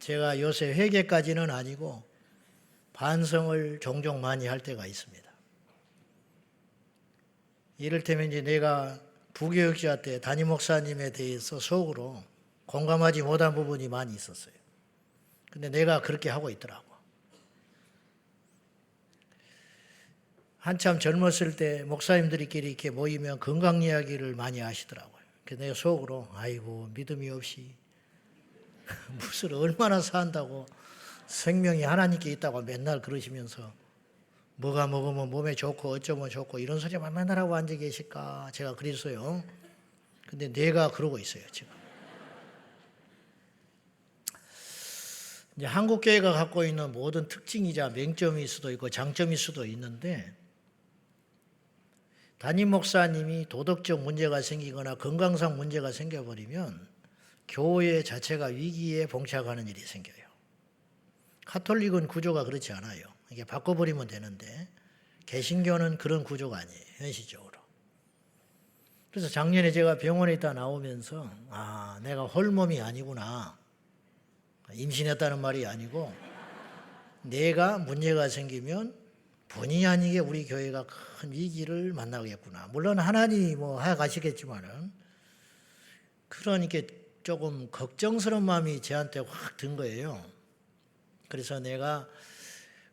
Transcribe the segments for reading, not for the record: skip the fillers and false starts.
제가 요새 회개까지는 아니고 반성을 종종 많이 할 때가 있습니다. 이를테면 이제 내가 부교육자 때 담임 목사님에 대해서 속으로 공감하지 못한 부분이 많이 있었어요. 근데 내가 그렇게 하고 있더라고. 한참 젊었을 때 목사님들끼리 이렇게 모이면 건강 이야기를 많이 하시더라고요. 그래서 내가 속으로 아이고 믿음이 없이 무슨 얼마나 산다고 생명이 하나님께 있다고 맨날 그러시면서 뭐가 먹으면 몸에 좋고 어쩌면 좋고 이런 소리만 맨날 하고 앉아 계실까 제가 그랬어요. 근데 내가 그러고 있어요 지금. 이제 한국교회가 갖고 있는 모든 특징이자 맹점일 수도 있고 장점일 수도 있는데 담임 목사님이 도덕적 문제가 생기거나 건강상 문제가 생겨버리면 교회 자체가 위기에 봉착하는 일이 생겨요. 가톨릭은 구조가 그렇지 않아요. 이게 바꿔버리면 되는데 개신교는 그런 구조가 아니에요. 현실적으로. 그래서 작년에 제가 병원에 있다 나오면서 내가 홀몸이 아니구나. 임신했다는 말이 아니고 내가 문제가 생기면 본의 아니게 우리 교회가 큰 위기를 만나겠구나. 물론 하나님이 해 가시겠지만은 그러니까 조금 걱정스러운 마음이 저한테 확 든 거예요. 그래서 내가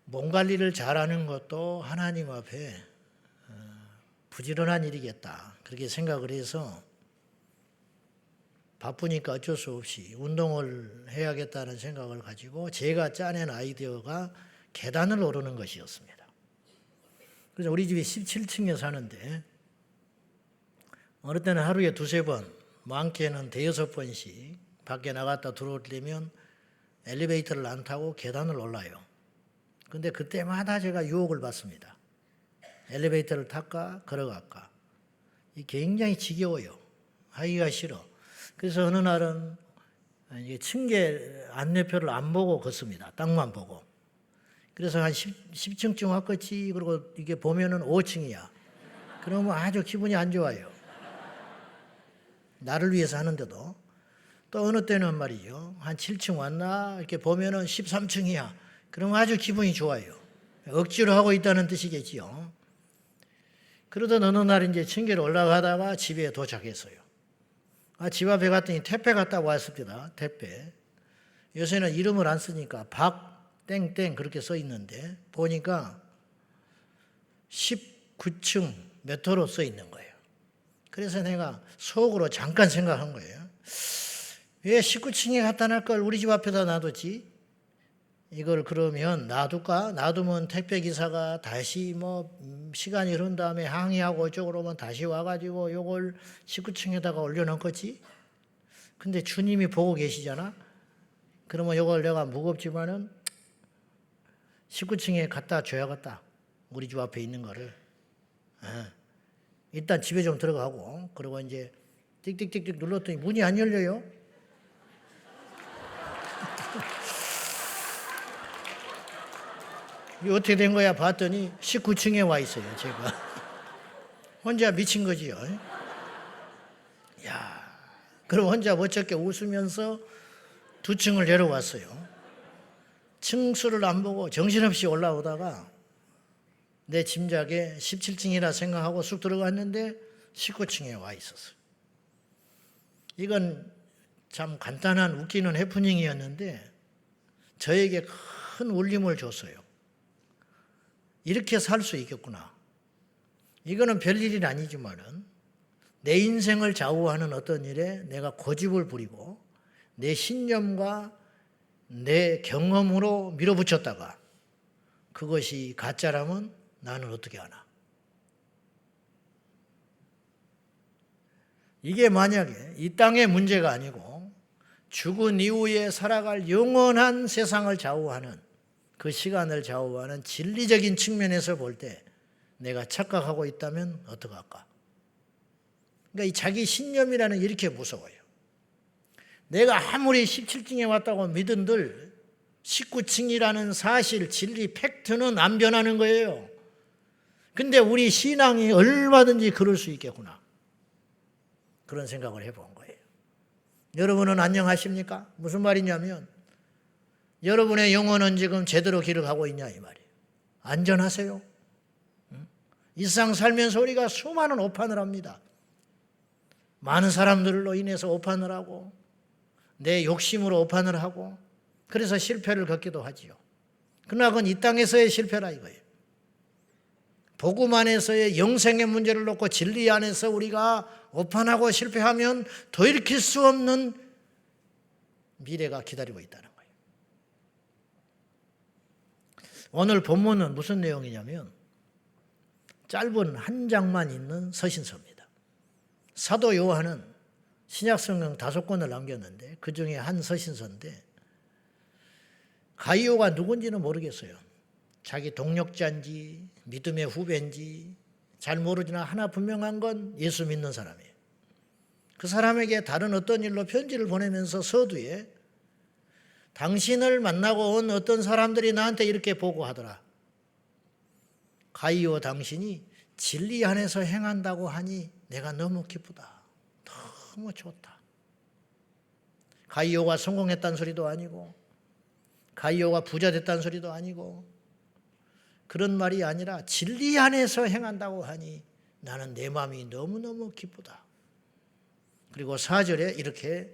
몸 관리를 잘하는 것도 하나님 앞에 부지런한 일이겠다. 그렇게 생각을 해서 바쁘니까 어쩔 수 없이 운동을 해야겠다는 생각을 가지고 제가 짜낸 아이디어가 계단을 오르는 것이었습니다. 그래서 우리 집이 17층에 사는데 어느 때는 하루에 2-3번, 많게는 5-6번씩 밖에 나갔다 들어오려면 엘리베이터를 안 타고 계단을 올라요. 근데 그때마다 제가 유혹을 받습니다. 엘리베이터를 탈까 걸어갈까. 굉장히 지겨워요. 하기가 싫어. 그래서 어느 날은 층계 안내표를 안 보고 걷습니다. 땅만 보고. 그래서 한 10층쯤 왔겠지. 그리고 이게 보면은 5층이야. 그러면 아주 기분이 안 좋아요. 나를 위해서 하는데도. 또 어느 때는 말이죠. 한 7층 왔나? 이렇게 보면은 13층이야. 그러면 아주 기분이 좋아요. 억지로 하고 있다는 뜻이겠지요. 그러던 어느 날 이제 층계를 올라가다가 집에 도착했어요. 집 앞에 갔더니 택배 갔다 왔습니다. 택배. 요새는 이름을 안 쓰니까 박땡땡 그렇게 써 있는데 보니까 19층 몇 호로 써 있는 거예요. 그래서 내가 속으로 잠깐 생각한 거예요. 왜 19층에 갖다 놔 걸 우리 집 앞에다 놔뒀지? 이걸 그러면 놔둘까? 놔두면 택배기사가 다시 시간이 흐른 다음에 항의하고 이쪽으로 오면 다시 와가지고 요걸 19층에다가 올려놓겠지? 근데 주님이 보고 계시잖아? 그러면 요걸 내가 무겁지만은 19층에 갖다 줘야겠다. 우리 집 앞에 있는 거를. 일단 집에 좀 들어가고, 그리고 이제 띡띡띡띡 눌렀더니 문이 안 열려요. 이게 어떻게 된 거야 봤더니 19층에 와 있어요, 제가. 혼자 미친 거지요. 그럼 혼자 멋쩍게 웃으면서 2층을 내려왔어요. 층수를 안 보고 정신없이 올라오다가 내 짐작에 17층이라 생각하고 쑥 들어갔는데 19층에 와 있었어요. 이건 참 간단한 웃기는 해프닝이었는데 저에게 큰 울림을 줬어요. 이렇게 살 수 있겠구나. 이거는 별일이 아니지만은 내 인생을 좌우하는 어떤 일에 내가 고집을 부리고 내 신념과 내 경험으로 밀어붙였다가 그것이 가짜라면 나는 어떻게 하나. 이게 만약에 이 땅의 문제가 아니고 죽은 이후에 살아갈 영원한 세상을 좌우하는 그 시간을 좌우하는 진리적인 측면에서 볼 때 내가 착각하고 있다면 어떡할까? 그러니까 이 자기 신념이라는 게 이렇게 무서워요. 내가 아무리 17층에 왔다고 믿은들 19층이라는 사실, 진리, 팩트는 안 변하는 거예요. 근데 우리 신앙이 얼마든지 그럴 수 있겠구나. 그런 생각을 해본 거예요. 여러분은 안녕하십니까? 무슨 말이냐면 여러분의 영혼은 지금 제대로 길을 가고 있냐 이 말이에요. 안전하세요? 이 세상 살면서 우리가 수많은 오판을 합니다. 많은 사람들로 인해서 오판을 하고 내 욕심으로 오판을 하고 그래서 실패를 겪기도 하지요. 그러나 그건 이 땅에서의 실패라 이거예요. 복음 안에서의 영생의 문제를 놓고 진리 안에서 우리가 오판하고 실패하면 돌이킬 수 없는 미래가 기다리고 있다는 거예요. 오늘 본문은 무슨 내용이냐면 짧은 한 장만 있는 서신서입니다. 사도 요한은 신약성경 5권을 남겼는데 그 중에 한 서신서인데 가이오가 누군지는 모르겠어요. 자기 동력자인지 믿음의 후배인지 잘 모르지만 하나 분명한 건 예수 믿는 사람이에요. 그 사람에게 다른 어떤 일로 편지를 보내면서 서두에 당신을 만나고 온 어떤 사람들이 나한테 이렇게 보고하더라. 가이오 당신이 진리 안에서 행한다고 하니 내가 너무 기쁘다. 너무 좋다. 가이오가 성공했다는 소리도 아니고 가이오가 부자 됐다는 소리도 아니고 그런 말이 아니라 진리 안에서 행한다고 하니 나는 내 마음이 너무너무 기쁘다. 그리고 4절에 이렇게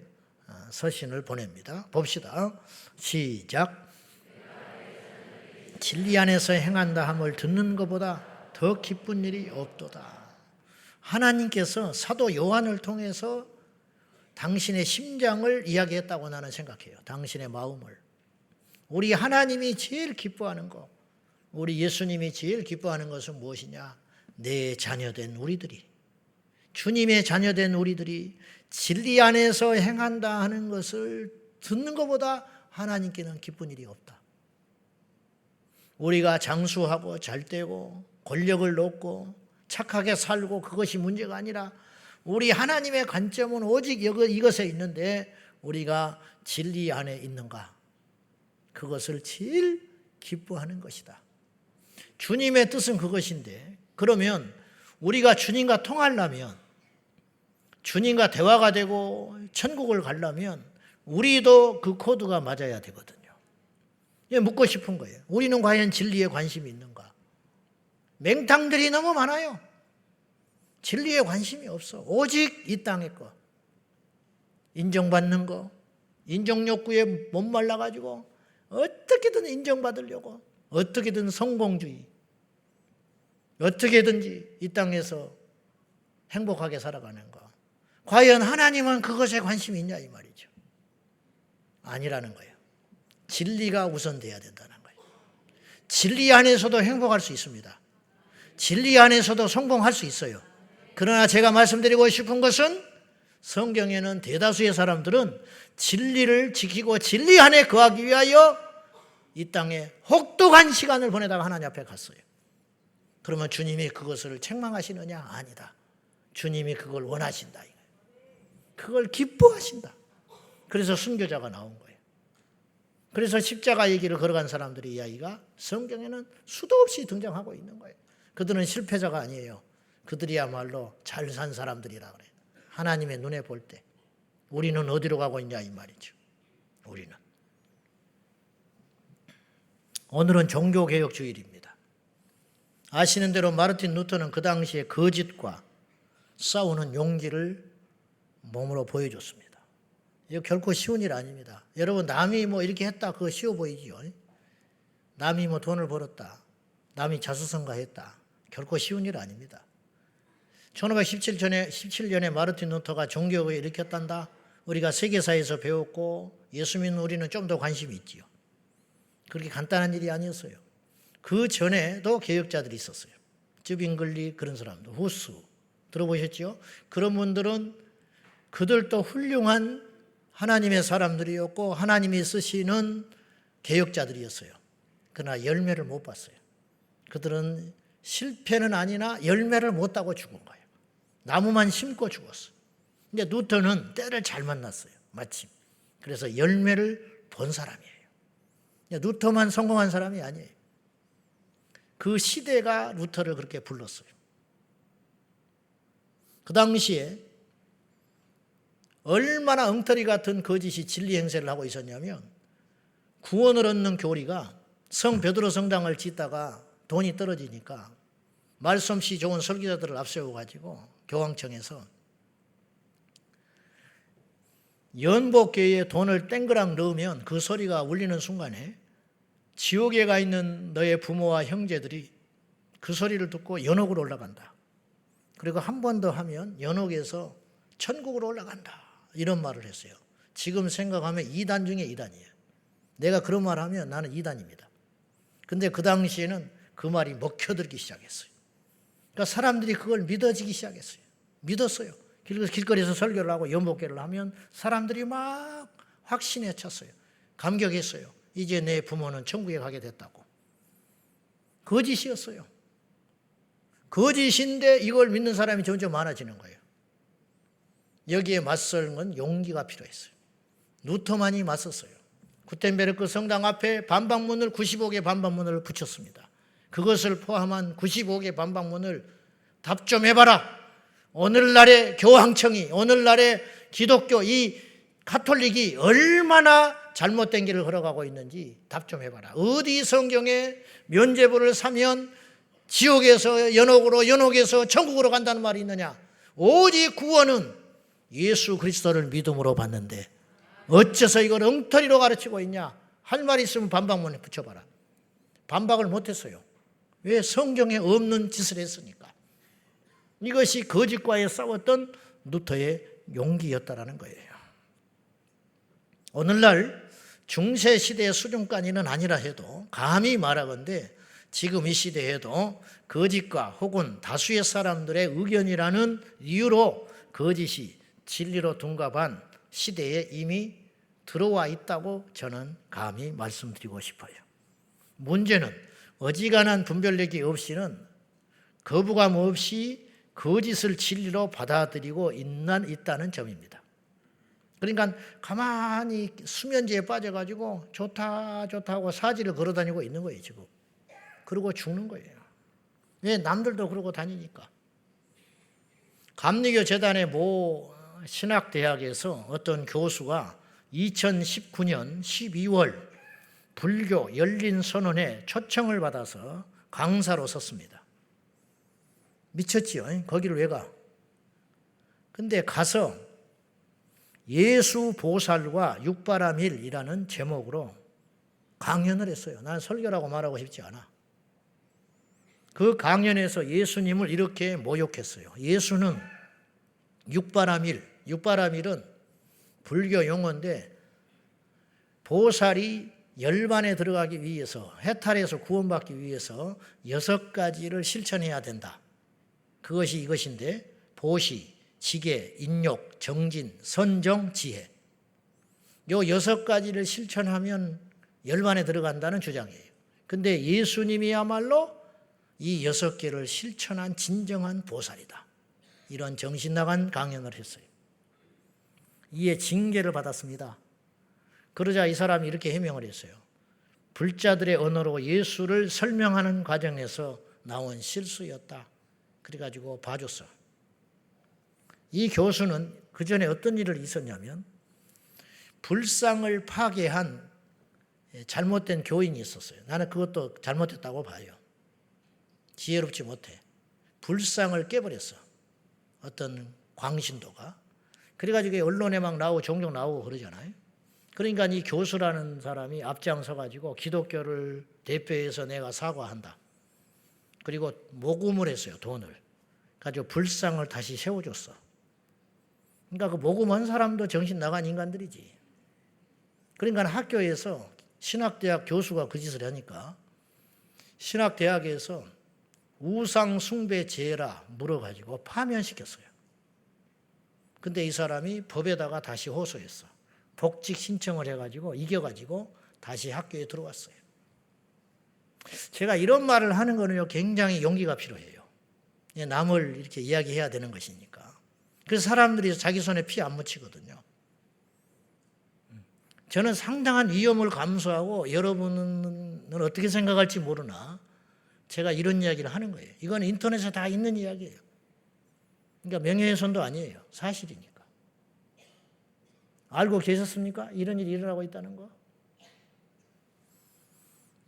서신을 보냅니다. 봅시다. 시작. 진리 안에서 행한다 함을 듣는 것보다 더 기쁜 일이 없도다. 하나님께서 사도 요한을 통해서 당신의 심장을 이야기했다고 나는 생각해요. 당신의 마음을. 우리 하나님이 제일 기뻐하는 것, 우리 예수님이 제일 기뻐하는 것은 무엇이냐? 내 자녀된 우리들이, 주님의 자녀된 우리들이 진리 안에서 행한다 하는 것을 듣는 것보다 하나님께는 기쁜 일이 없다. 우리가 장수하고 잘되고 권력을 얻고 착하게 살고 그것이 문제가 아니라 우리 하나님의 관점은 오직 이것에 있는데 우리가 진리 안에 있는가? 그것을 제일 기뻐하는 것이다. 주님의 뜻은 그것인데 그러면 우리가 주님과 통하려면 주님과 대화가 되고 천국을 가려면 우리도 그 코드가 맞아야 되거든요. 묻고 싶은 거예요. 우리는 과연 진리에 관심이 있는가? 맹탕들이 너무 많아요. 진리에 관심이 없어. 오직 이 땅의 거. 인정받는 거. 인정욕구에 못 말라가지고 어떻게든 인정받으려고 어떻게든 성공주의 어떻게든지 이 땅에서 행복하게 살아가는 거. 과연 하나님은 그것에 관심이 있냐 이 말이죠. 아니라는 거예요. 진리가 우선돼야 된다는 거예요. 진리 안에서도 행복할 수 있습니다. 진리 안에서도 성공할 수 있어요. 그러나 제가 말씀드리고 싶은 것은 성경에는 대다수의 사람들은 진리를 지키고 진리 안에 거하기 위하여 이 땅에 혹독한 시간을 보내다가 하나님 앞에 갔어요. 그러면 주님이 그것을 책망하시느냐? 아니다. 주님이 그걸 원하신다. 그걸 기뻐하신다. 그래서 순교자가 나온 거예요. 그래서 십자가 얘기를 걸어간 사람들의 이야기가 성경에는 수도 없이 등장하고 있는 거예요. 그들은 실패자가 아니에요. 그들이야말로 잘 산 사람들이라 그래요. 하나님의 눈에 볼 때 우리는 어디로 가고 있냐 이 말이죠. 우리는 오늘은 종교개혁 주일입니다. 아시는 대로 마르틴 루터는 그 당시에 거짓과 싸우는 용기를 몸으로 보여줬습니다. 이거 결코 쉬운 일 아닙니다. 여러분 남이 뭐 이렇게 했다 그거 쉬워 보이지요. 남이 뭐 돈을 벌었다. 남이 자수성가했다. 결코 쉬운 일 아닙니다. 1517년에 마르틴 루터가 종교개혁을 일으켰단다. 우리가 세계사에서 배웠고 예수 믿는 우리는 좀 더 관심이 있지요. 그렇게 간단한 일이 아니었어요. 그 전에도 개혁자들이 있었어요. 쯔빙글리 그런 사람들, 후스 들어보셨죠? 그런 분들은 그들도 훌륭한 하나님의 사람들이었고 하나님이 쓰시는 개혁자들이었어요. 그러나 열매를 못 봤어요. 그들은 실패는 아니나 열매를 못 따고 죽은 거예요. 나무만 심고 죽었어요. 근데 루터는 때를 잘 만났어요. 마침. 그래서 열매를 본 사람이에요. 루터만 성공한 사람이 아니에요. 그 시대가 루터를 그렇게 불렀어요. 그 당시에 얼마나 엉터리 같은 거짓이 진리 행세를 하고 있었냐면 구원을 얻는 교리가 성 베드로 성당을 짓다가 돈이 떨어지니까 말씀씨 좋은 설교자들을 앞세워가지고 교황청에서 연복교회에 돈을 땡그랑 넣으면 그 소리가 울리는 순간에 지옥에 가 있는 너의 부모와 형제들이 그 소리를 듣고 연옥으로 올라간다. 그리고 한 번 더 하면 연옥에서 천국으로 올라간다. 이런 말을 했어요. 지금 생각하면 2단 중에 2단이에요. 내가 그런 말 하면 나는 2단입니다. 근데 그 당시에는 그 말이 먹혀들기 시작했어요. 그러니까 사람들이 그걸 믿어지기 시작했어요. 믿었어요. 길거리에서 설교를 하고 연복기를 하면 사람들이 막 확신에 찼어요. 감격했어요. 이제 내 부모는 천국에 가게 됐다고. 거짓이었어요. 거짓인데 이걸 믿는 사람이 점점 많아지는 거예요. 여기에 맞설 건 용기가 필요했어요. 루터만이 맞섰어요. 구텐베르크 성당 앞에 반박문을 95개 반박문을 붙였습니다. 그것을 포함한 95개 반박문을 답 좀 해봐라. 오늘날의 교황청이, 오늘날의 기독교, 이 가톨릭이 얼마나 잘못된 길을 걸어가고 있는지 답 좀 해봐라. 어디 성경에 면죄부를 사면 지옥에서 연옥으로, 연옥에서 천국으로 간다는 말이 있느냐. 오직 구원은 예수 그리스도를 믿음으로 받는데 어째서 이걸 엉터리로 가르치고 있냐. 할 말이 있으면 반박문에 붙여봐라. 반박을 못했어요. 왜? 성경에 없는 짓을 했으니까. 이것이 거짓과에 싸웠던 루터의 용기였다라는 거예요. 오늘날 중세시대의 수준까지는 아니라 해도 감히 말하건대 지금 이 시대에도 거짓과 혹은 다수의 사람들의 의견이라는 이유로 거짓이 진리로 둔갑한 시대에 이미 들어와 있다고 저는 감히 말씀드리고 싶어요. 문제는 어지간한 분별력이 없이는 거부감 없이 거짓을 진리로 받아들이고 있다는 점입니다. 그러니까 가만히 수면제에 빠져가지고 좋다 하고 사지를 걸어다니고 있는 거예요 지금. 그러고 죽는 거예요. 왜? 남들도 그러고 다니니까. 감리교 재단의 모 신학대학에서 어떤 교수가 2019년 12월 불교 열린 선언에 초청을 받아서 강사로 섰습니다. 미쳤지요. 거기를 왜 가? 근데 가서 예수 보살과 육바라밀이라는 제목으로 강연을 했어요. 나는 설교라고 말하고 싶지 않아. 그 강연에서 예수님을 이렇게 모욕했어요. 예수는 육바라밀은 불교 용어인데 보살이 열반에 들어가기 위해서, 해탈에서 구원받기 위해서 6가지를 실천해야 된다. 그것이 이것인데 보시, 지계, 인욕, 정진, 선정, 지혜. 요 6가지를 실천하면 열반에 들어간다는 주장이에요. 근데 예수님이야말로 이 6개를 실천한 진정한 보살이다. 이런 정신 나간 강연을 했어요. 이에 징계를 받았습니다. 그러자 이 사람이 이렇게 해명을 했어요. 불자들의 언어로 예수를 설명하는 과정에서 나온 실수였다. 그래가지고 봐줬어. 이 교수는 그 전에 어떤 일을 있었냐면 불상을 파괴한 잘못된 교인이 있었어요. 나는 그것도 잘못했다고 봐요. 지혜롭지 못해. 불상을 깨버렸어. 어떤 광신도가. 그래가지고 언론에 막 나오고 종종 나오고 그러잖아요. 그러니까 이 교수라는 사람이 앞장서가지고 기독교를 대표해서 내가 사과한다. 그리고 모금을 했어요. 돈을. 가지고 불상을 다시 세워줬어. 그러니까 그 모금한 사람도 정신 나간 인간들이지. 그러니까 학교에서 신학대학 교수가 그 짓을 하니까 신학대학에서 우상 숭배 죄라 물어가지고 파면시켰어요. 근데 이 사람이 법에다가 다시 호소했어. 복직 신청을 해가지고 이겨가지고 다시 학교에 들어왔어요. 제가 이런 말을 하는 거는요, 굉장히 용기가 필요해요. 남을 이렇게 이야기해야 되는 것이니까. 그래서 사람들이 자기 손에 피 안 묻히거든요. 저는 상당한 위험을 감수하고 여러분은 어떻게 생각할지 모르나 제가 이런 이야기를 하는 거예요. 이건 인터넷에 다 있는 이야기예요. 그러니까 명예훼손도 아니에요. 사실이니까. 알고 계셨습니까? 이런 일이 일어나고 있다는 거?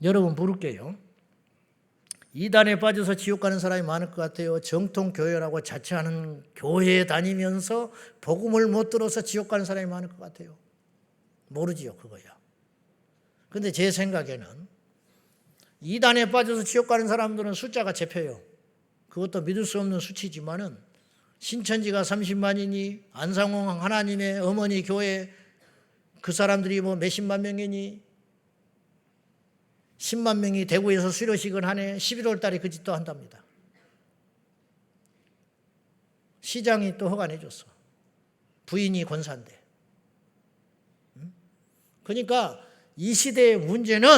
여러분 물을게요. 이단에 빠져서 지옥 가는 사람이 많을 것 같아요? 정통교회라고 자처하는 교회에 다니면서 복음을 못 들어서 지옥 가는 사람이 많을 것 같아요? 모르지요, 그거야. 근데 제 생각에는 이단에 빠져서 지옥 가는 사람들은 숫자가 잡혀요. 그것도 믿을 수 없는 수치지만은 신천지가 30만이니 안상홍 하나님의 어머니 교회 그 사람들이 뭐 몇십만 명이니 10만 명이 대구에서 수료식을 하네. 11월 달에 그 짓도 한답니다. 시장이 또 허가내 줬어. 부인이 권사인데. 그러니까 이 시대의 문제는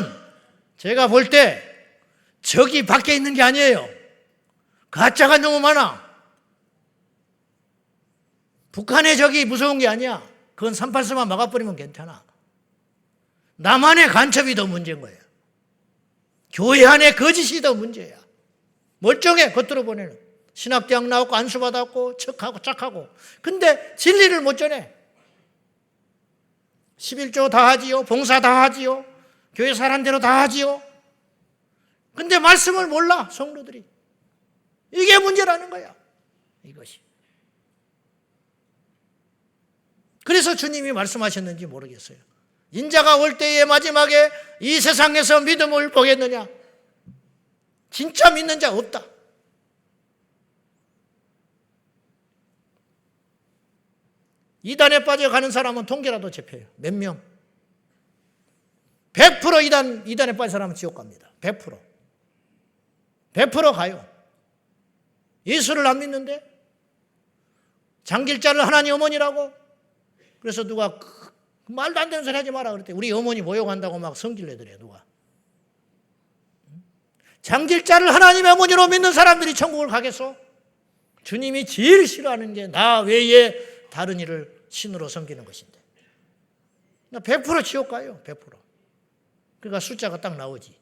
제가 볼 때 적이 밖에 있는 게 아니에요. 가짜가 너무 많아. 북한의 적이 무서운 게 아니야. 그건 384만 막아버리면 괜찮아. 남한의 간첩이 더 문제인 거예요. 교회 안에 거짓이 더 문제야. 멀쩡해, 겉으로 보내는. 신학대학 나왔고 안수받았고 척하고 짝하고. 근데 진리를 못 전해. 11조 다 하지요. 봉사 다 하지요. 교회 사람대로 다 하지요. 근데 말씀을 몰라, 성도들이. 이게 문제라는 거야. 이것이. 그래서 주님이 말씀하셨는지 모르겠어요. 인자가 올 때의 마지막에 이 세상에서 믿음을 보겠느냐? 진짜 믿는 자 없다. 이단에 빠져가는 사람은 통계라도 잡혀요. 몇 명? 100% 이단에 빠진 사람은 지옥 갑니다. 100%. 100% 가요. 예수를 안 믿는데? 장길자를 하나님 어머니라고? 그래서 누가 말도 안 되는 소리 하지 마라 그랬대. 우리 어머니 모욕한다고 막 성질내더래 누가. 장길자를 하나님의 어머니로 믿는 사람들이 천국을 가겠어? 주님이 제일 싫어하는 게 나 외에 다른 이를 신으로 섬기는 것인데. 100% 지옥 가요. 100%. 그러니까 숫자가 딱 나오지.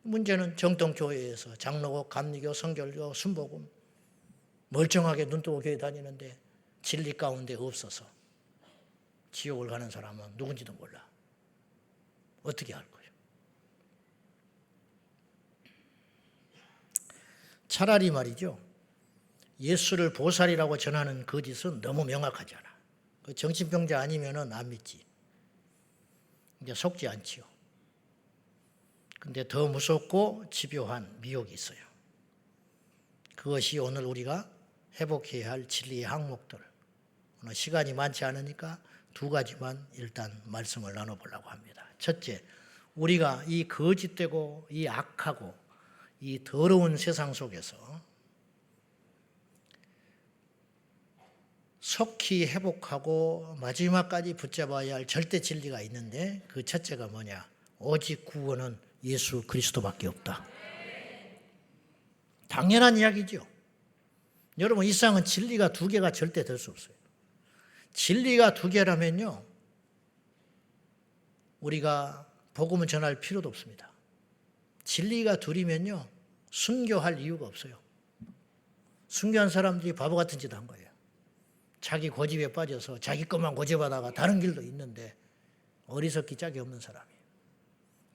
문제는 정통교회에서 장로교, 감리교, 성결교, 순복음 멀쩡하게 눈뜨고 교회 다니는데 진리 가운데 없어서 지옥을 가는 사람은 누군지도 몰라. 어떻게 할 거예요? 차라리 말이죠. 예수를 보살이라고 전하는 거짓은 너무 명확하잖아. 그 정신병자 아니면은 안 믿지. 이제 속지 않지요. 근데 더 무섭고 집요한 미혹이 있어요. 그것이 오늘 우리가 회복해야 할 진리의 항목들. 오늘 시간이 많지 않으니까 두 가지만 일단 말씀을 나눠보려고 합니다. 첫째, 우리가 이 거짓되고 이 악하고 이 더러운 세상 속에서 속히 회복하고 마지막까지 붙잡아야 할 절대 진리가 있는데 그 첫째가 뭐냐? 오직 구원은 예수 그리스도밖에 없다. 당연한 이야기죠. 여러분 이 세상은 진리가 두 개가 절대 될 수 없어요. 진리가 두 개라면요. 우리가 복음을 전할 필요도 없습니다. 진리가 둘이면요. 순교할 이유가 없어요. 순교한 사람들이 바보 같은 짓 한 거예요. 자기 고집에 빠져서 자기 것만 고집하다가 다른 길도 있는데 어리석기 짝이 없는 사람이에요.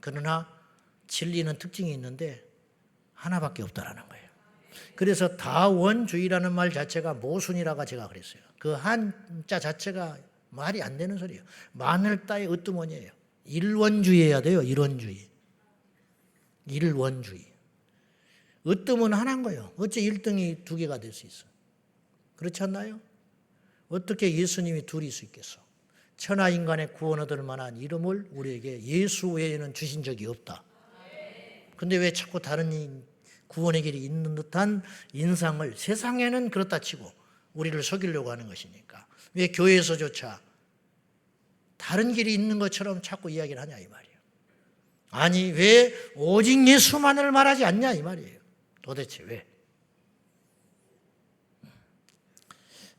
그러나 진리는 특징이 있는데 하나밖에 없다라는 거예요. 그래서 다원주의라는 말 자체가 모순이라고 제가 그랬어요. 그 한자 자체가 말이 안 되는 소리예요. 마늘 따의 으뜸원이에요. 일원주의해야 돼요. 일원주의. 일원주의. 으뜸은 하나인 거예요. 어째 1등이 두 개가 될 수 있어? 그렇지 않나요? 어떻게 예수님이 둘일 수 있겠어? 천하인간의 구원 얻을 만한 이름을 우리에게 예수 외에는 주신 적이 없다. 근데 왜 자꾸 다른 구원의 길이 있는 듯한 인상을 세상에는 그렇다 치고 우리를 속이려고 하는 것이니까 왜 교회에서조차 다른 길이 있는 것처럼 자꾸 이야기를 하냐 이 말이에요. 아니 왜 오직 예수만을 말하지 않냐 이 말이에요. 도대체 왜?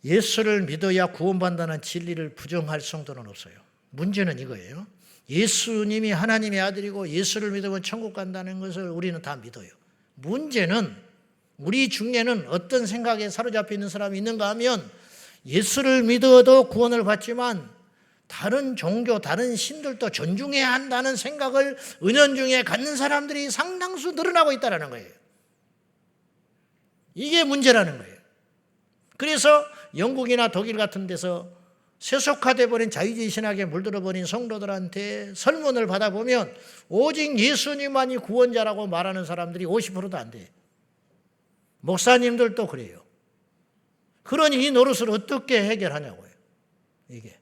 예수를 믿어야 구원받는다는 진리를 부정할 성도는 없어요. 문제는 이거예요. 예수님이 하나님의 아들이고 예수를 믿으면 천국 간다는 것을 우리는 다 믿어요. 문제는 우리 중에는 어떤 생각에 사로잡혀 있는 사람이 있는가 하면 예수를 믿어도 구원을 받지만 다른 종교, 다른 신들도 존중해야 한다는 생각을 은연중에 갖는 사람들이 상당수 늘어나고 있다는 거예요. 이게 문제라는 거예요. 그래서 영국이나 독일 같은 데서 세속화돼 버린 자유주의 신학에 물들어 버린 성도들한테 설문을 받아보면 오직 예수님만이 구원자라고 말하는 사람들이 50%도 안 돼요. 목사님들도 그래요. 그러니 이 노릇을 어떻게 해결하냐고요. 이게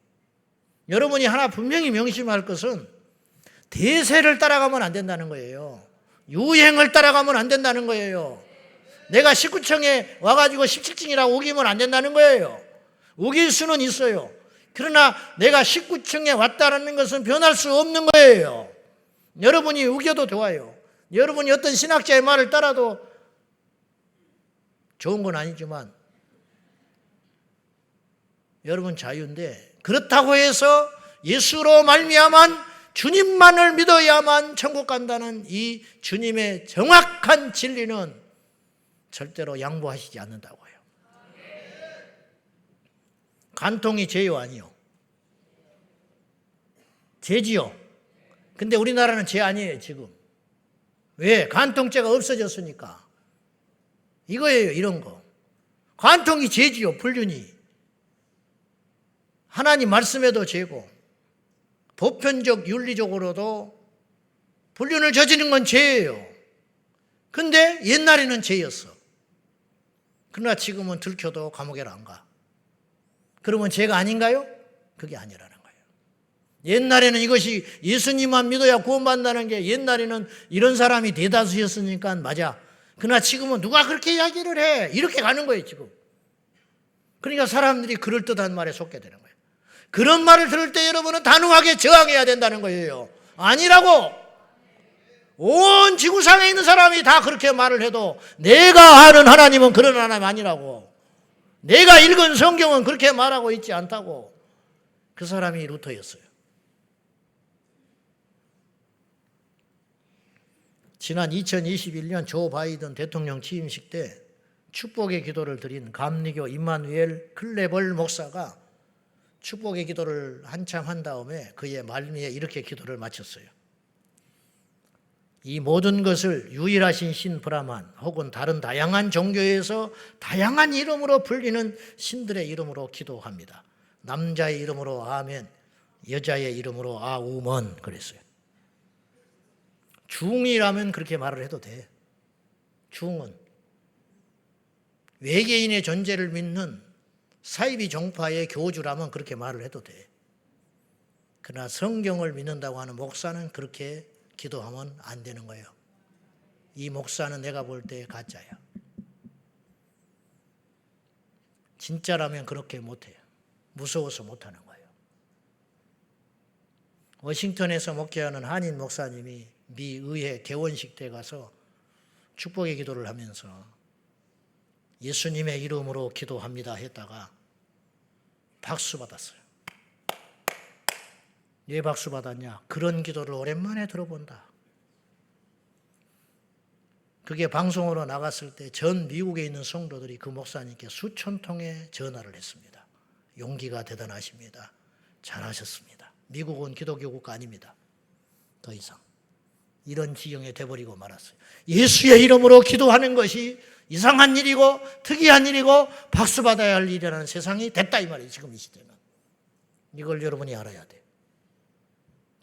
여러분이 하나 분명히 명심할 것은 대세를 따라가면 안 된다는 거예요. 유행을 따라가면 안 된다는 거예요. 내가 19층에 와가지고 17층이라고 우기면 안 된다는 거예요. 우길 수는 있어요. 그러나 내가 19층에 왔다는 것은 변할 수 없는 거예요. 여러분이 우겨도 좋아요. 여러분이 어떤 신학자의 말을 따라도 좋은 건 아니지만 여러분 자유인데, 그렇다고 해서 예수로 말미암아 주님만을 믿어야만 천국 간다는 이 주님의 정확한 진리는 절대로 양보하시지 않는다고 해요. 간통이 죄요 아니요? 죄지요. 근데 우리나라는 죄 아니에요 지금. 왜? 간통죄가 없어졌으니까. 이거예요. 이런 거. 간통이 죄지요. 불륜이. 하나님 말씀에도 죄고 보편적 윤리적으로도 불륜을 저지른 건 죄예요. 근데 옛날에는 죄였어. 그러나 지금은 들켜도 감옥에 안 가. 그러면 죄가 아닌가요? 그게 아니라는 거예요. 옛날에는 이것이 예수님만 믿어야 구원받는다는 게 옛날에는 이런 사람이 대다수였으니까 맞아. 그러나 지금은 누가 그렇게 이야기를 해? 이렇게 가는 거예요 지금. 그러니까 사람들이 그럴듯한 말에 속게 되는 거예요. 그런 말을 들을 때 여러분은 단호하게 저항해야 된다는 거예요. 아니라고. 온 지구상에 있는 사람이 다 그렇게 말을 해도 내가 아는 하나님은 그런 하나님 아니라고. 내가 읽은 성경은 그렇게 말하고 있지 않다고. 그 사람이 루터였어요. 지난 2021년 조 바이든 대통령 취임식 때 축복의 기도를 드린 감리교 임마누엘 클레벌 목사가 축복의 기도를 한참 한 다음에 그의 말미에 이렇게 기도를 마쳤어요. 이 모든 것을 유일하신 신 브라만 혹은 다른 다양한 종교에서 다양한 이름으로 불리는 신들의 이름으로 기도합니다. 남자의 이름으로 아멘, 여자의 이름으로 아우먼 그랬어요. 중이라면 그렇게 말을 해도 돼. 중은 외계인의 존재를 믿는 사이비 종파의 교주라면 그렇게 말을 해도 돼. 그러나 성경을 믿는다고 하는 목사는 그렇게 기도하면 안 되는 거예요. 이 목사는 내가 볼 때 가짜야. 진짜라면 그렇게 못해요. 무서워서 못하는 거예요. 워싱턴에서 목회하는 한인 목사님이 미 의회 개원식 때 가서 축복의 기도를 하면서 예수님의 이름으로 기도합니다 했다가 박수 받았어요. 왜 박수 받았냐? 그런 기도를 오랜만에 들어본다. 그게 방송으로 나갔을 때 전 미국에 있는 성도들이 그 목사님께 수천 통의 전화를 했습니다. 용기가 대단하십니다. 잘하셨습니다. 미국은 기독교 국가 아닙니다. 더 이상. 이런 지경에 돼버리고 말았어요. 예수의 이름으로 기도하는 것이 이상한 일이고 특이한 일이고 박수 받아야 할 일이라는 세상이 됐다 이 말이에요. 지금 이 시대는. 이걸 여러분이 알아야 돼요.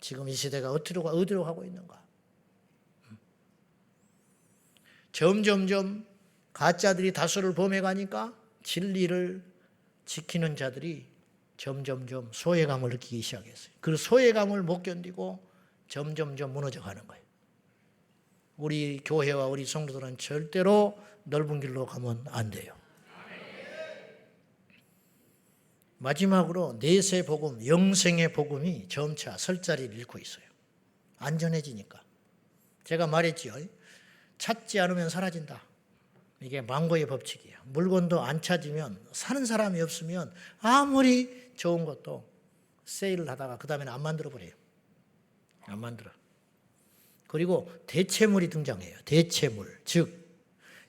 지금 이 시대가 어디로 가고 있는가. 점점점 가짜들이 다수를 범해가니까 진리를 지키는 자들이 점점점 소외감을 느끼기 시작했어요. 그 소외감을 못 견디고 점점점 무너져가는 거예요. 우리 교회와 우리 성도들은 절대로 넓은 길로 가면 안 돼요. 마지막으로 내세 복음, 영생의 복음이 점차 설 자리를 잃고 있어요. 안전해지니까. 제가 말했지요. 찾지 않으면 사라진다. 이게 망고의 법칙이에요. 물건도 안 찾으면, 사는 사람이 없으면 아무리 좋은 것도 세일을 하다가 그 다음에는 안 만들어버려요. 안 만들어. 그리고 대체물이 등장해요. 대체물. 즉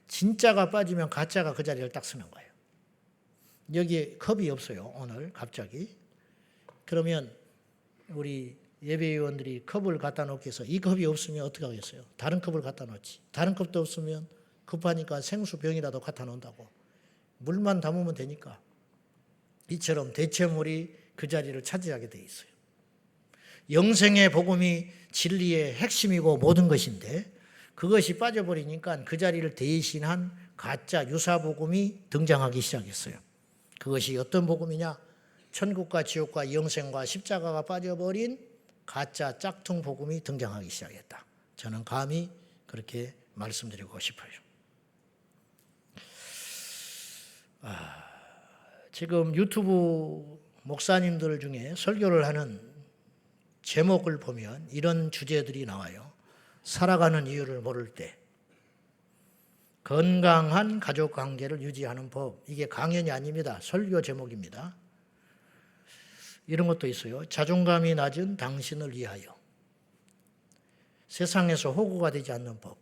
진짜가 빠지면 가짜가 그 자리를 딱 쓰는 거예요. 여기에 컵이 없어요. 오늘 갑자기. 그러면 우리 예배위원들이 컵을 갖다 놓기 위해서 이 컵이 없으면 어떻게 하겠어요? 다른 컵을 갖다 놓지. 다른 컵도 없으면 급하니까 생수병이라도 갖다 놓는다고. 물만 담으면 되니까. 이처럼 대체물이 그 자리를 차지하게 돼 있어요. 영생의 복음이 진리의 핵심이고 모든 것인데 그것이 빠져버리니까 그 자리를 대신한 가짜 유사복음이 등장하기 시작했어요. 그것이 어떤 복음이냐? 천국과 지옥과 영생과 십자가가 빠져버린 가짜 짝퉁 복음이 등장하기 시작했다. 저는 감히 그렇게 말씀드리고 싶어요. 지금 유튜브 목사님들 중에 설교를 하는 제목을 보면 이런 주제들이 나와요. 살아가는 이유를 모를 때, 건강한 가족관계를 유지하는 법. 이게 강연이 아닙니다. 설교 제목입니다. 이런 것도 있어요. 자존감이 낮은 당신을 위하여. 세상에서 호구가 되지 않는 법.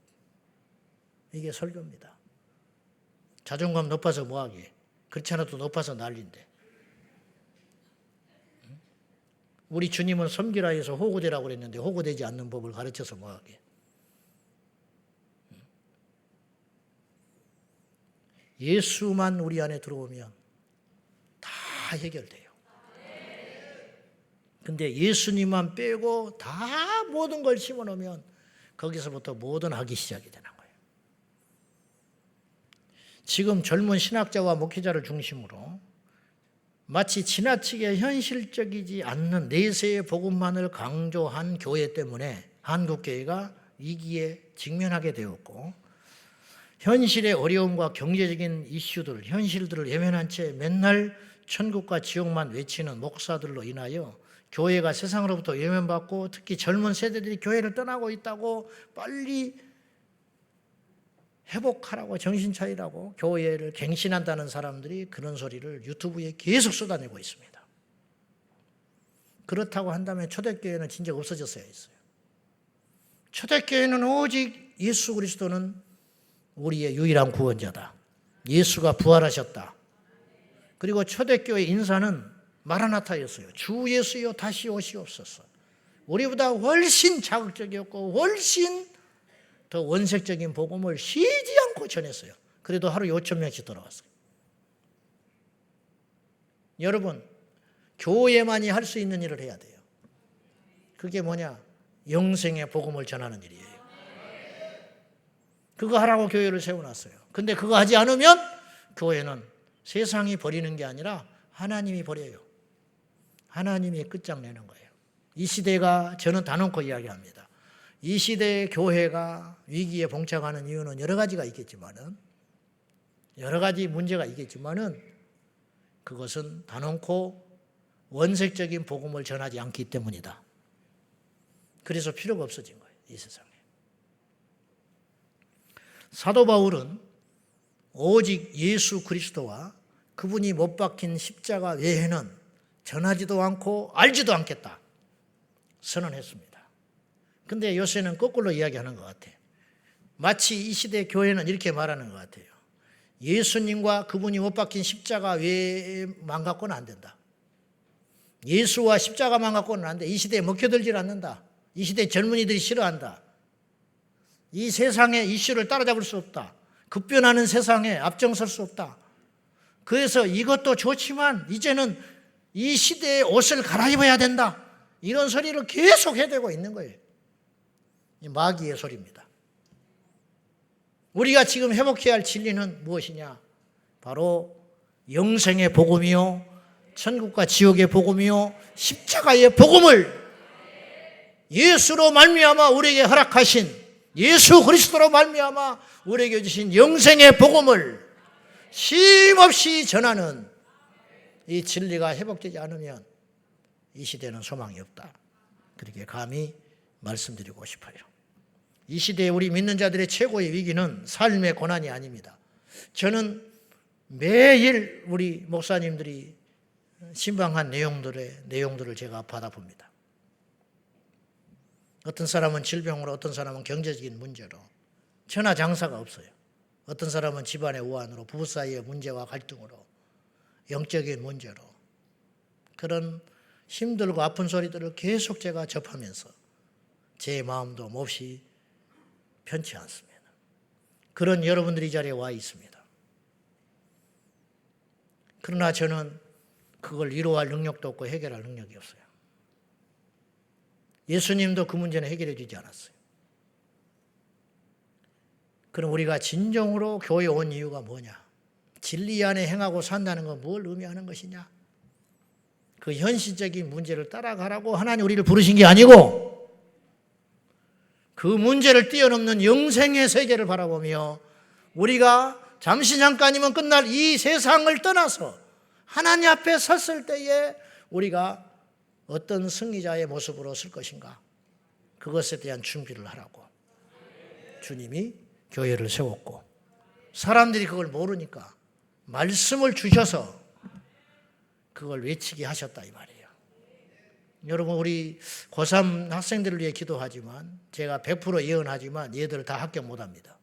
이게 설교입니다. 자존감 높아서 뭐하게. 그렇지 않아도 높아서 난리인데. 우리 주님은 섬기라 해서 호구되라고 그랬는데 호구되지 않는 법을 가르쳐서 뭐하게. 예수만 우리 안에 들어오면 다 해결돼요. 근데 예수님만 빼고 다 모든 걸 심어놓으면 거기서부터 모든 악이 시작이 되는 거예요. 지금 젊은 신학자와 목회자를 중심으로 마치 지나치게 현실적이지 않는 내세의 복음만을 강조한 교회 때문에 한국교회가 위기에 직면하게 되었고, 현실의 어려움과 경제적인 이슈들, 현실들을 외면한 채 맨날 천국과 지옥만 외치는 목사들로 인하여 교회가 세상으로부터 외면받고 특히 젊은 세대들이 교회를 떠나고 있다고, 빨리 회복하라고, 정신 차리라고 교회를 갱신한다는 사람들이 그런 소리를 유튜브에 계속 쏟아내고 있습니다. 그렇다고 한다면 초대교회는 진짜 없어졌어야 했어요. 초대교회는 오직 예수 그리스도는 우리의 유일한 구원자다. 예수가 부활하셨다. 그리고 초대교회 인사는 마라나타였어요. 주 예수여 다시 오시옵소서. 우리보다 훨씬 자극적이었고 훨씬 더 원색적인 복음을 쉬지 않고 전했어요. 그래도 하루에 5,000명씩 돌아왔어요. 여러분, 교회만이 할 수 있는 일을 해야 돼요. 그게 뭐냐? 영생의 복음을 전하는 일이에요. 그거 하라고 교회를 세워놨어요. 근데 그거 하지 않으면 교회는 세상이 버리는 게 아니라 하나님이 버려요. 하나님이 끝장내는 거예요. 이 시대가, 저는 단언코 이야기합니다. 이 시대의 교회가 위기에 봉착하는 이유는 여러 가지가 있겠지만은, 여러 가지 문제가 있겠지만은, 그것은 단언코 원색적인 복음을 전하지 않기 때문이다. 그래서 필요가 없어진 거예요, 이 세상에. 사도 바울은 오직 예수 그리스도와 그분이 못 박힌 십자가 외에는 전하지도 않고 알지도 않겠다 선언했습니다. 근데 요새는 거꾸로 이야기하는 것 같아요. 마치 이 시대 교회는 이렇게 말하는 것 같아요. 예수님과 그분이 못 박힌 십자가 외에만 갖고는 안 된다. 예수와 십자가만 갖고는 안 돼. 이 시대에 먹혀들질 않는다. 이 시대 젊은이들이 싫어한다. 이 세상의 이슈를 따라잡을 수 없다. 급변하는 세상에 앞장설 수 없다. 그래서 이것도 좋지만 이제는 이 시대의 옷을 갈아입어야 된다. 이런 소리를 계속 해대고 있는 거예요. 이 마귀의 소리입니다. 우리가 지금 회복해야 할 진리는 무엇이냐? 바로 영생의 복음이요, 천국과 지옥의 복음이요, 십자가의 복음을 예수로 말미암아 우리에게 허락하신, 예수 그리스도로 말미암아 우리에게 주신 영생의 복음을 쉼없이 전하는 이 진리가 회복되지 않으면 이 시대는 소망이 없다. 그렇게 감히 말씀드리고 싶어요. 이 시대에 우리 믿는 자들의 최고의 위기는 삶의 고난이 아닙니다. 저는 매일 우리 목사님들이 신방한 내용들을 제가 받아봅니다. 어떤 사람은 질병으로, 어떤 사람은 경제적인 문제로, 천하장사가 없어요. 어떤 사람은 집안의 우환으로, 부부 사이의 문제와 갈등으로, 영적인 문제로, 그런 힘들고 아픈 소리들을 계속 제가 접하면서 제 마음도 몹시 편치 않습니다. 그런 여러분들이 이 자리에 와 있습니다. 그러나 저는 그걸 위로할 능력도 없고 해결할 능력이 없어요. 예수님도 그 문제는 해결해 주지 않았어요. 그럼 우리가 진정으로 교회에 온 이유가 뭐냐? 진리 안에 행하고 산다는 건 뭘 의미하는 것이냐? 그 현실적인 문제를 따라가라고 하나님 우리를 부르신 게 아니고 그 문제를 뛰어넘는 영생의 세계를 바라보며 우리가 잠시 잠깐이면 끝날 이 세상을 떠나서 하나님 앞에 섰을 때에 우리가 어떤 승리자의 모습으로 설 것인가? 그것에 대한 준비를 하라고 주님이 교회를 세웠고 사람들이 그걸 모르니까 말씀을 주셔서 그걸 외치게 하셨다 이 말이에요. 여러분 우리 고3 학생들을 위해 기도하지만 제가 100% 예언하지만 얘들 다 합격 못합니다.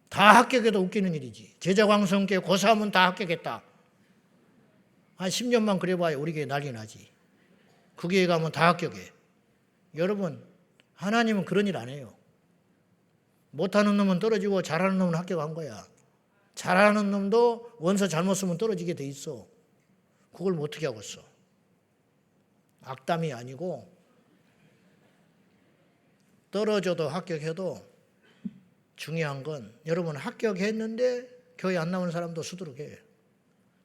다 합격해도 웃기는 일이지. 제자광성교회 고3은 다 합격했다. 한 10년만 그래봐야 우리 교회 난리 나지. 그 교회 가면 다 합격해. 여러분 하나님은 그런 일 안 해요. 못하는 놈은 떨어지고 잘하는 놈은 합격한 거야. 잘하는 놈도 원서 잘못 쓰면 떨어지게 돼 있어. 그걸 뭐 어떻게 하겠어. 악담이 아니고 떨어져도 합격해도 중요한 건 여러분 합격했는데 교회 안 나오는 사람도 수두룩해.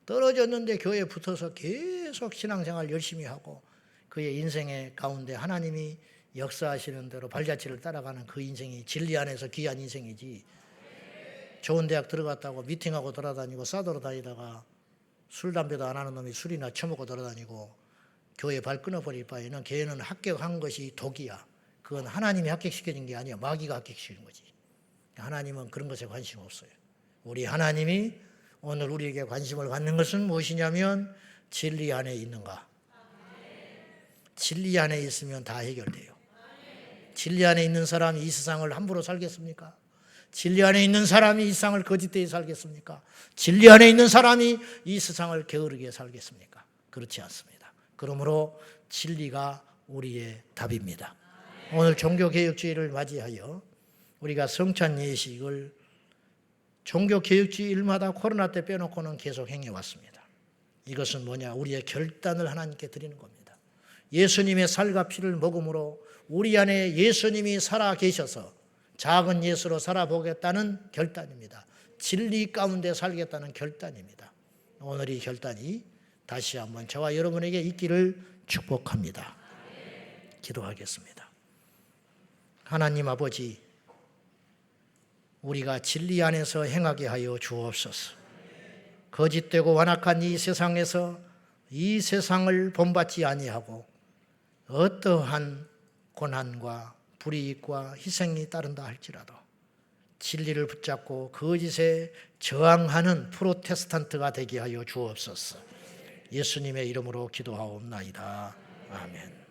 떨어졌는데 교회에 붙어서 계속 신앙생활 열심히 하고 그의 인생의 가운데 하나님이 역사하시는 대로 발자취를 따라가는 그 인생이 진리 안에서 귀한 인생이지. 좋은 대학 들어갔다고 미팅하고 돌아다니고 싸돌아 다니다가 술 담배도 안 하는 놈이 술이나 처먹고 돌아다니고 교회 발 끊어버릴 바에는 걔는 합격한 것이 독이야. 그건 하나님이 합격시켜준 게 아니야. 마귀가 합격시키는 거지. 하나님은 그런 것에 관심 없어요. 우리 하나님이 오늘 우리에게 관심을 갖는 것은 무엇이냐면 진리 안에 있는가. 진리 안에 있으면 다 해결돼요. 진리 안에 있는 사람이 이 세상을 함부로 살겠습니까? 진리 안에 있는 사람이 이 세상을 거짓되이 살겠습니까? 진리 안에 있는 사람이 이 세상을 게으르게 살겠습니까? 그렇지 않습니다. 그러므로 진리가 우리의 답입니다. 오늘 종교개혁주의를 맞이하여 우리가 성찬 예식을 종교개혁주의 일마다 코로나 때 빼놓고는 계속 행해왔습니다. 이것은 뭐냐? 우리의 결단을 하나님께 드리는 겁니다. 예수님의 살과 피를 먹음으로 우리 안에 예수님이 살아 계셔서 작은 예수로 살아보겠다는 결단입니다. 진리 가운데 살겠다는 결단입니다. 오늘 이 결단이 다시 한번 저와 여러분에게 있기를 축복합니다. 기도하겠습니다. 하나님 아버지, 우리가 진리 안에서 행하게 하여 주옵소서. 거짓되고 완악한 이 세상에서 이 세상을 본받지 아니하고 어떠한 고난과 불이익과 희생이 따른다 할지라도 진리를 붙잡고 거짓에 저항하는 프로테스탄트가 되게 하여 주옵소서. 예수님의 이름으로 기도하옵나이다. 아멘.